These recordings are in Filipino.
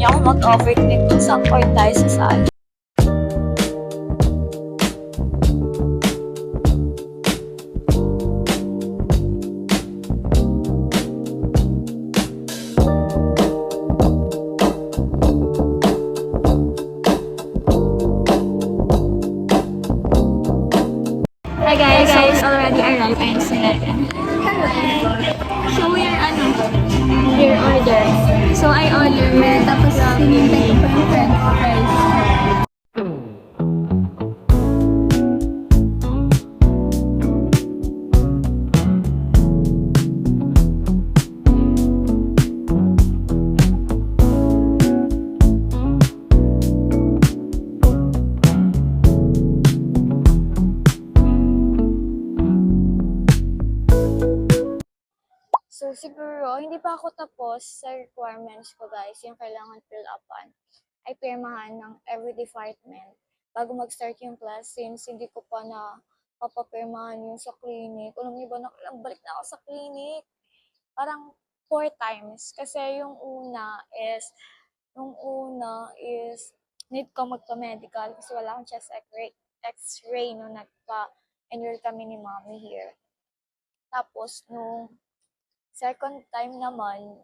niyo ako mag-overthink kung saan part tayo sa sala. Hi guys, so we already arrived and sinabi. Show your your order. So I order, tapos hinintay ko pa yung french fries. So, siguro, hindi pa ako tapos sa requirements ko, guys. Yung kailangan fill upan ay pirmahan ng every department bago mag-start yung class, since hindi ko pa na papapirmahan yung sa clinic. Alam mo ba, balik na ako sa clinic. Parang 4 times. Kasi yung una is need ko magpa-medical kasi wala akong chest x-ray nung nagpa-enroll kami ni mommy here. Tapos, nung second time naman,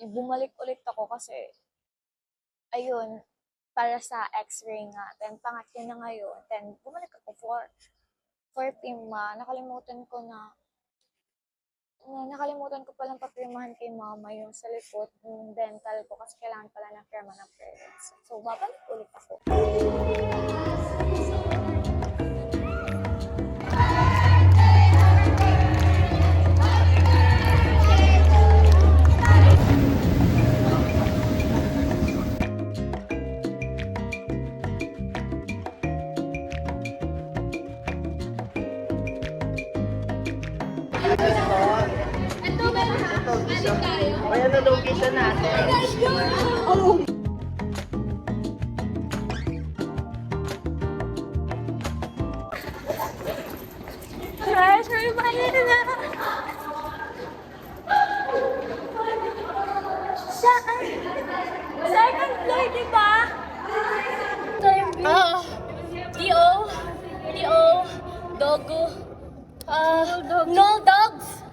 bumalik ulit ako kasi, ayun, para sa x-ray nga. Then, pangatlo na ngayon. Then, bumalik ako for pirma. Nakalimutan ko palang papirmahan kay mama yung sa likod ng dental ko kasi kailangan pala ng firma ng parents. So, babalik ulit ako. Ayan na location natin. Guys, may bayan na! Saan? Second floor, di ba? D.O. Dogo. No dogs.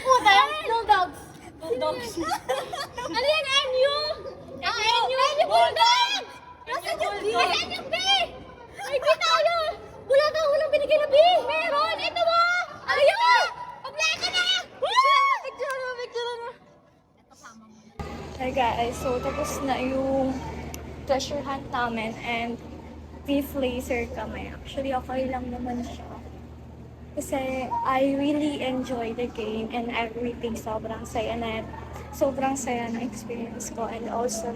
Puta, no dogs. No dogs. Ano yan, NU? NU Bulldogs! Nasaan yung B? Nasaan yung B? May B tayo! Walang binigay na B! Meron! Ito mo! Ayun! Pag-play ka na! Picture na! Hi guys, so tapos na yung treasure hunt namin and beef laser kami. Actually, okay lang naman siya. Kasi I really enjoy the game and everything. Sobrang saya na experience ko. And also,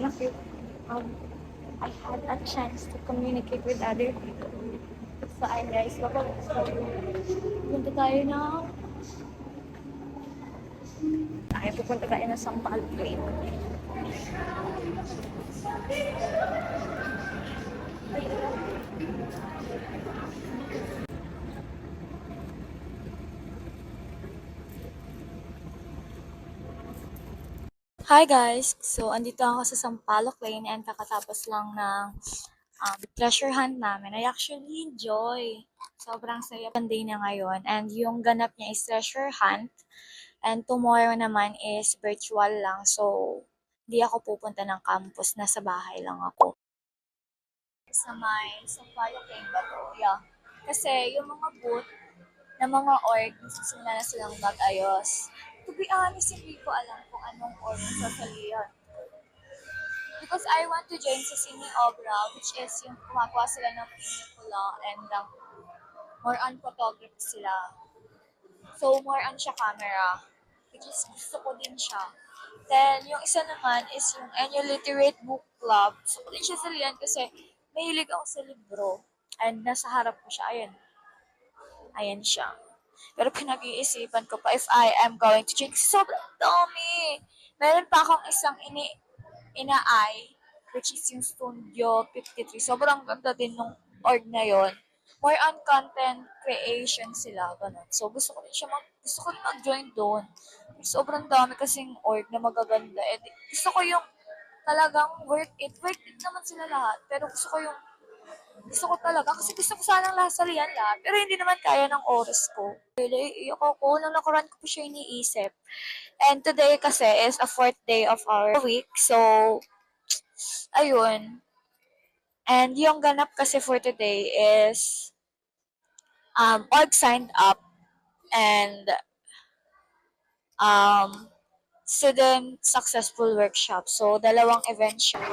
I had a chance to communicate with other people. So, ayun guys, pupunta tayo na Sampal Plane. Hi guys! So, andito ako sa Sampaloc Lane and kakatapos lang ng treasure hunt namin. I actually enjoy. Sobrang saya day na ngayon. And yung ganap niya is treasure hunt. And tomorrow naman is virtual lang. So, hindi ako pupunta ng campus. Nasa bahay lang ako. Sa may Sampaloc Lane ba to? Yeah. Kasi yung mga booth na mga org, nagsisimula na silang mag-ayos. To be honest, hindi ko alam kung anong org sasalihan. Because I want to join sa Cine Obra, which is yung kumagawa sila ng pelikula and more on photography sila. So, more on siya camera, which is gusto ko din siya. Then, yung isa naman is yung Annual Literate Book Club. Gusto ko din siya salihan kasi mahilig ako sa libro. And nasa harap ko siya. Ayan siya. Pero pinag-iisipan ko pa if I am going to change. Sobrang dami. Meron pa akong isang ina-eye, which is yung Studio 53. Sobrang ganda din nung org na yon. More on content creation sila. Ganun. So, gusto ko rin mag-join doon. sobrang dami kasing org na magaganda. Eh, gusto ko yung talagang worth it. Worth it naman sila lahat. Pero gusto ko talaga, kasi gusto ko sanang salihan lahat. Pero hindi naman kaya ng oras ko. Really, iyak ako. Nung nakaraan ko pa siya iniisip. And today kasi is a fourth day of our week. So, ayun. And yung ganap kasi for today is org signed up and student successful workshop. So, dalawang event siya.